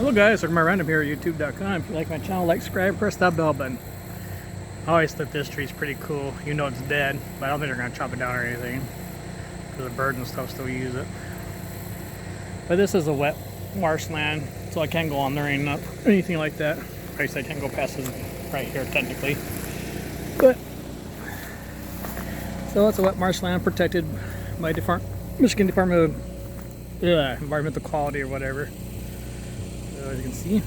Hello guys, welcome to my random here at youtube.com. If you like my channel, like, subscribe, press that bell button. I always think this tree's pretty cool. You know it's dead, but I don't think they're going to chop it down or anything, because the birds and stuff still use it. But this is a wet marshland, so I can't go on there or anything like that. I guess I can't go past this right here technically. But so it's a wet marshland protected by Michigan Department of Environmental Quality or whatever. So as you can see,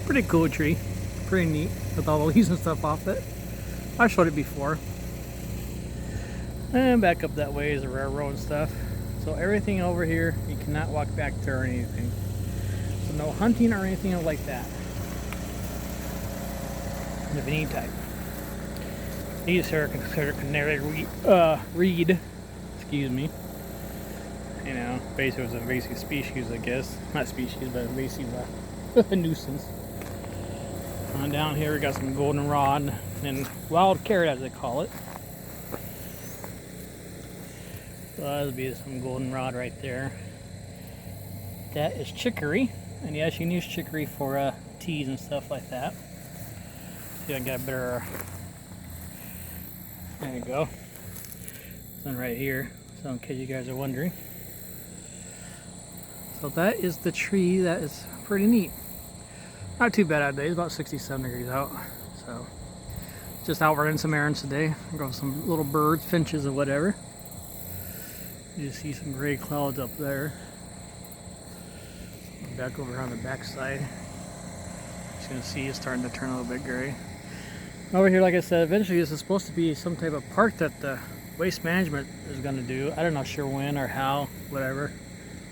pretty cool tree, pretty neat with all the leaves and stuff off it. I showed it before. And back up that way is the railroad and stuff. So everything over here, you cannot walk back there or anything. So no hunting or anything like that of any type. These here are considered canary reed, excuse me. You know, basically it's an invasive species, I guess. Not species, but invasive nuisance. On down here we got some goldenrod and wild carrot, as they call it. So that'll be some goldenrod right there. That is chicory, and yes, you can use chicory for teas and stuff like that. See, I got a better. There you go. One right here. So in case you guys are wondering. So that is the tree. That is pretty neat. Not too bad out today. It's about 67 degrees out. So just out running some errands today. Got some little birds, finches or whatever. You see some gray clouds up there. Back over here on the back side. Just gonna see it's starting to turn a little bit gray. Over here, like I said, eventually this is supposed to be some type of park that the waste management is going to do. I'm not sure when or how, whatever.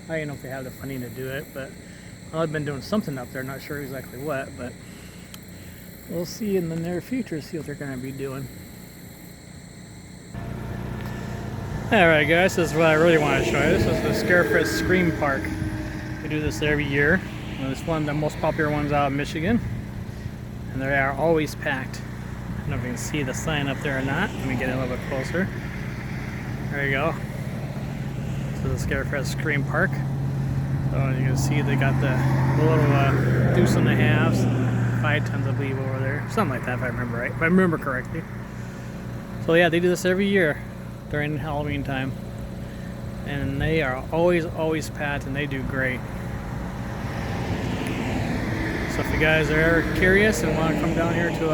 I don't know if they have the funding to do it, but I've been doing something up there. Not sure exactly what, but we'll see in the near future, see what they're going to be doing. Alright guys, this is what I really want to show you. This is the Scarefest Scream Park. We do this every year. It's one of the most popular ones out of Michigan. And they are always packed. I don't know if you can see the sign up there or not. Let me get a little bit closer. There you go. This is the Scarefest Scream Park. So as you can see, they got the little deuce and a halves, 5 tons I believe over there. Something like that if I remember right. If I remember correctly. So yeah, they do this every year during Halloween time. And they are always packed and they do great. So if you guys are ever curious and want to come down here to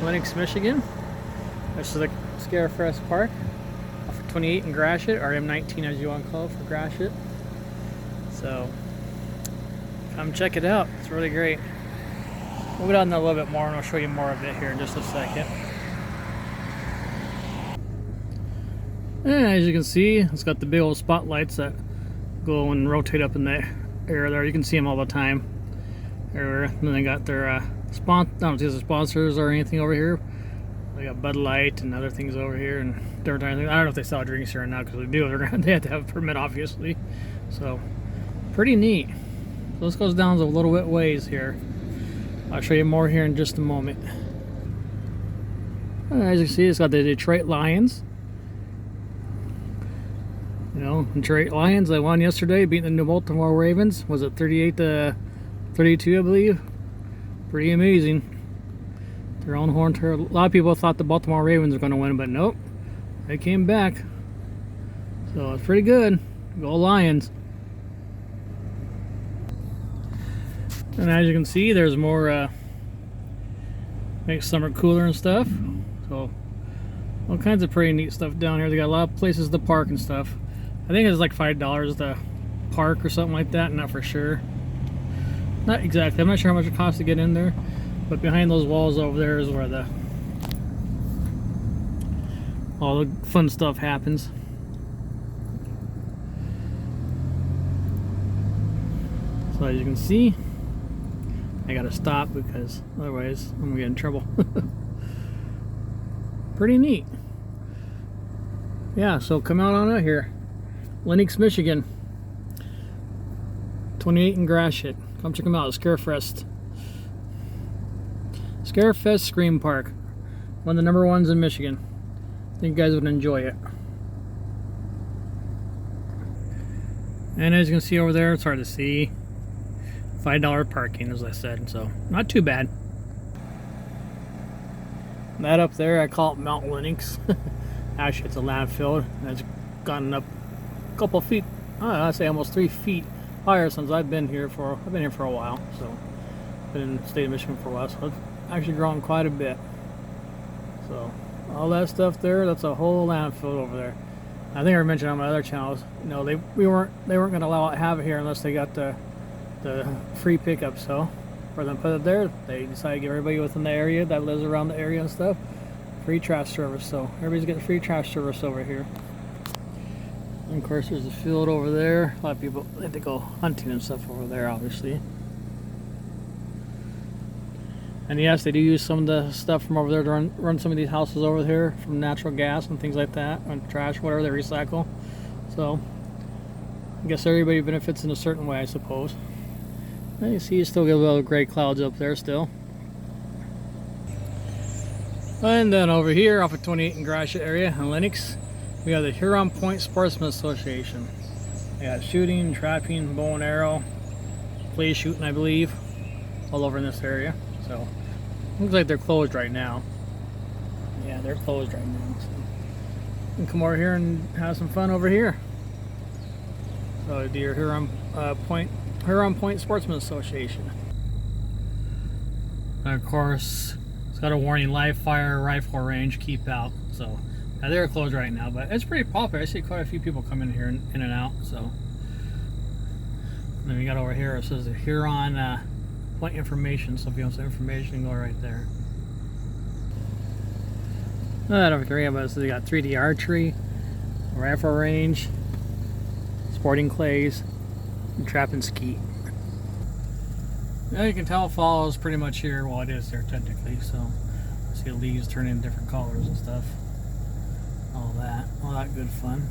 Lenox, Michigan, this is the Scarefest Park off of 28 in Gratiot, or M19 as you want to call it for Gratiot. So come check it out. It's really great. We'll go down there a little bit more and I'll show you more of it here in just a second. And as you can see, it's got the big old spotlights that go and rotate up in the air there. You can see them all the time. And then they got their I don't know if these are sponsors or anything over here. They got Bud Light and other things over here and different things. I don't know if they sell drinks here or not, because they do. They have to have a permit, obviously. So pretty neat. So this goes down a little bit ways here. I'll show you more here in just a moment. As you can see, it's got the Detroit Lions. You know, Detroit Lions. They won yesterday, beating the New Baltimore Ravens. Was it 38-32, I believe? Pretty amazing. Their own horn. A lot of people thought the Baltimore Ravens were going to win, but nope. They came back. So it's pretty good. Go Lions. And as you can see, there's more makes summer cooler and stuff. So all kinds of pretty neat stuff down here. They got a lot of places to park and stuff. I think it's like $5 to park or something like that. Not for sure. Not exactly. I'm not sure how much it costs to get in there. But behind those walls over there is where all the fun stuff happens. So as you can see, I gotta stop because otherwise I'm gonna get in trouble. Pretty neat. Yeah, so come out here. Lenox, Michigan. 28 in Gratiot. Come check them out. Scarefest. Scarefest Scream Park. One of the #1s in Michigan. I think you guys would enjoy it. And as you can see over there, it's hard to see. $5 parking, as I said, so not too bad. That up there, I call it Mount Lennox. Actually, it's a landfill, and it's gotten up a couple feet. I'd say almost 3 feet higher since I've been here for a while. So, been in the state of Michigan for a while, so it's actually grown quite a bit. So, all that stuff there, that's a whole landfill over there. I think I mentioned on my other channels, you know, they weren't going to allow it to have it here unless they got the free pickup. So, for them to put it there, they decided to give everybody within the area that lives around the area and stuff free trash service. So everybody's getting free trash service over here. And of course, there's a field over there. A lot of people, they go hunting and stuff over there, obviously. And yes, they do use some of the stuff from over there to run some of these houses over here, from natural gas and things like that, and trash, whatever they recycle. So I guess everybody benefits in a certain way, I suppose. And you see, you still get a little gray clouds up there still. And then over here, off of 28 in Gratiot area in Lennox, we have the Huron Point Sportsman Association. They got shooting, trapping, bow and arrow, clay shooting, I believe, all over in this area. So looks like they're closed right now. Yeah, they're closed right now. So you can come over here and have some fun over here. So the Huron Point Sportsman Association. And of course, it's got a warning: live fire rifle range, keep out. So they're closed right now, but it's pretty popular. I see quite a few people come in here in and out. So and then we got over here, it says the Huron Point information. So if you want some information, go right there. Over here, but they got 3D archery, rifle range, sporting clays, and trap and skeet. Now you can tell fall is pretty much here. Well, it is there technically. So see the leaves turning different colors and stuff. All that good fun.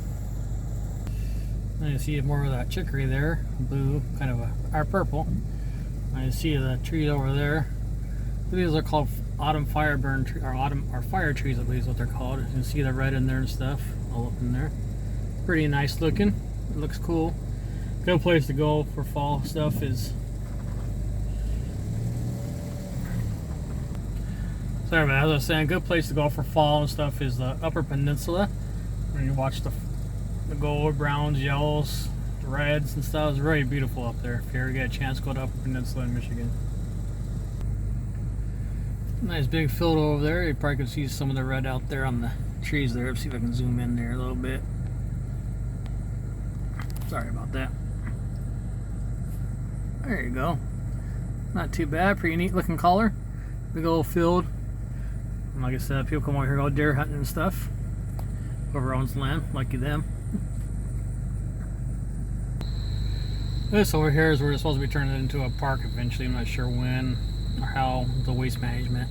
And you see more of that chicory there, blue, kind of our purple. And you see the trees over there. These are called autumn fireburn or fire trees, I believe is what they're called. You can see the red in there and stuff, all up in there. Pretty nice looking. It looks cool. Good place to go for fall stuff is. Sorry about that. As I was saying, good place to go for fall and stuff is the Upper Peninsula. When you watch the gold, browns, yellows, reds and stuff, it's very beautiful up there. If you ever get a chance, go to Upper Peninsula in Michigan. Nice big field over there. You probably can see some of the red out there on the trees there. Let's see if I can zoom in there a little bit. Sorry about that. There you go. Not too bad. Pretty neat looking color. Big old field. And like I said, people come over here, go deer hunting and stuff. Whoever owns land, lucky them. This over here is where it's supposed to be turning into a park eventually. I'm not sure when or how. The waste management,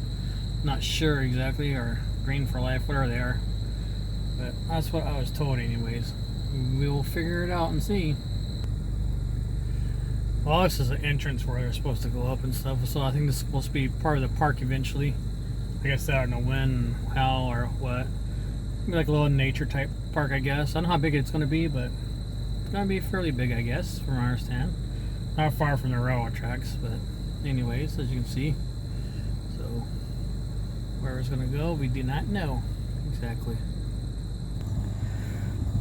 not sure exactly, or Green for Life, whatever they are. But that's what I was told anyways. We'll figure it out and see. Well, this is an entrance where they're supposed to go up and stuff, so I think this is supposed to be part of the park eventually. Like I said, I don't know when, how, or what. Maybe like a little nature type park, I guess. I don't know how big it's going to be, but it's going to be fairly big, I guess, from what I understand. Not far from the railroad tracks, but anyways, as you can see. So, where it's going to go, we do not know exactly.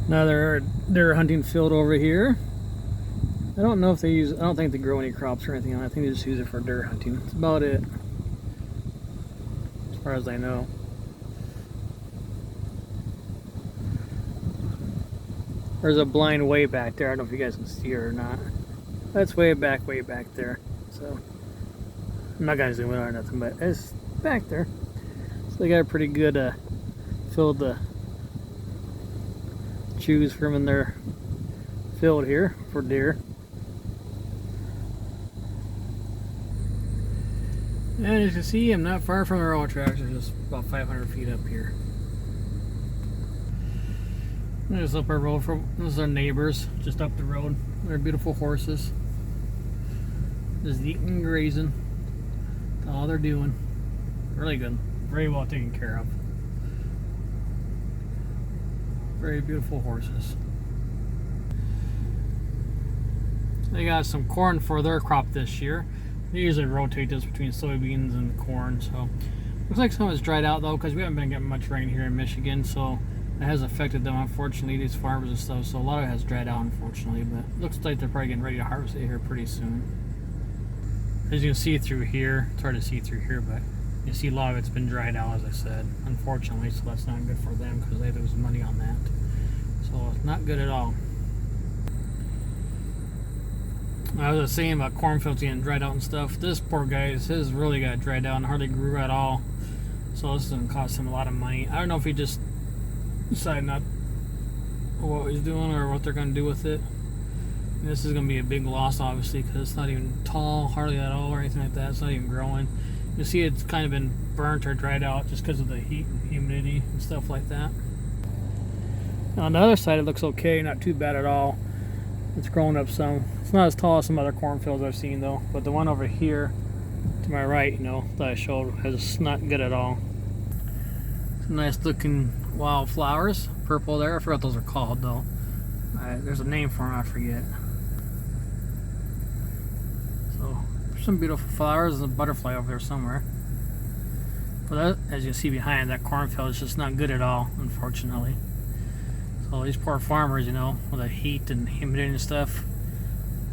Another deer hunting field over here. I don't know if I don't think they grow any crops or anything. I think they just use it for deer hunting. That's about it, as far as I know. There's a blind way back there. I don't know if you guys can see it or not. That's way back there. So I'm not gonna zoom in or nothing, but it's back there. So they got a pretty good field to choose from in their field here for deer. And as you can see, I'm not far from the railroad tracks. They're just about 500 feet up here. There's up our road. Those are neighbors just up the road. They're beautiful horses. Just eating and grazing. That's all they're doing. Really good. Very well taken care of. Very beautiful horses. They got some corn for their crop this year. They usually rotate this between soybeans and corn, so looks like some of it's dried out though, because we haven't been getting much rain here in Michigan, so it has affected them, unfortunately, these farmers and stuff. So a lot of it has dried out, unfortunately, but it looks like they're probably getting ready to harvest it here pretty soon. As you can see through here, it's hard to see through here, but you see a lot of it's been dried out, as I said, unfortunately, so that's not good for them because they lose money on that. So it's not good at all. I was saying about cornfields getting dried out and stuff. This poor guy, his really got dried out and hardly grew at all. So this is going to cost him a lot of money. I don't know if he just decided not what he's doing or what they're going to do with it. And this is going to be a big loss, obviously, because it's not even tall, hardly at all, or anything like that. It's not even growing. You see it's kind of been burnt or dried out just because of the heat and humidity and stuff like that. Now, on the other side, it looks okay, not too bad at all. It's grown up some. It's not as tall as some other cornfields I've seen though, but the one over here to my right, you know, that I showed, is not good at all. Some nice looking wildflowers, purple there. I forgot what those are called though. There's a name for them, I forget. So there's some beautiful flowers and a butterfly over there somewhere. But that, as you see behind, that cornfield is just not good at all, unfortunately. So these poor farmers, you know, with the heat and humidity and stuff,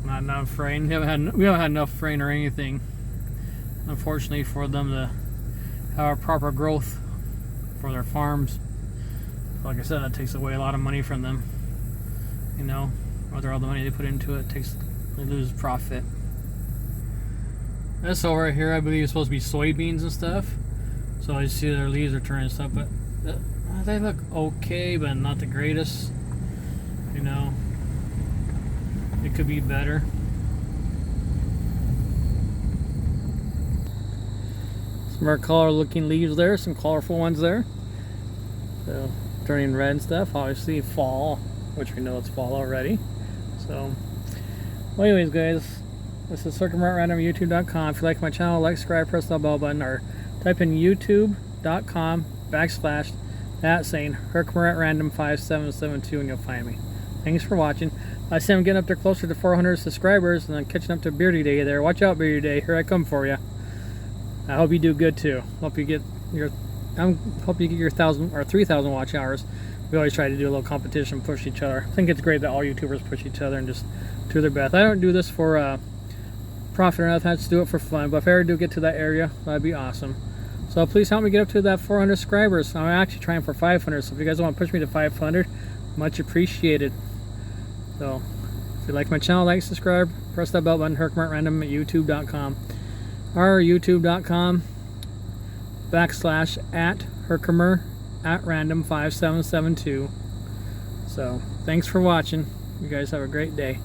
not enough rain. We haven't had enough rain or anything, unfortunately, for them to have a proper growth for their farms. Like I said, that takes away a lot of money from them. You know, whether all the money they put into it they lose profit. This over here, I believe, is supposed to be soybeans and stuff. So you see their leaves are turning and stuff, but they look okay, but not the greatest. You know, it could be better. Some more color looking leaves there, some colorful ones there. So turning red and stuff, obviously fall, which we know it's fall already. So, well, anyways, guys, this is circumrantrandom.youtube.com. If you like my channel, like, subscribe, press the bell button, or type in youtube.com/ that saying Random 5772 and you'll find me. Thanks for watching. I see I'm getting up there closer to 400 subscribers and I'm catching up to Beardy Day there. Watch out, Beardy Day. Here I come for you. I hope you do good too. Hope you get your 1,000 or 3,000 watch hours. We always try to do a little competition, push each other. I think it's great that all YouTubers push each other and just do their best. I don't do this for profit or nothing. I just do it for fun. But if I ever do get to that area, that'd be awesome. So please help me get up to that 400 subscribers. I'm actually trying for 500. So if you guys want to push me to 500, much appreciated. So if you like my channel, like, subscribe, press that bell button. Random at youtube.com or youtube.com / @Random 5772. So thanks for watching. You guys have a great day.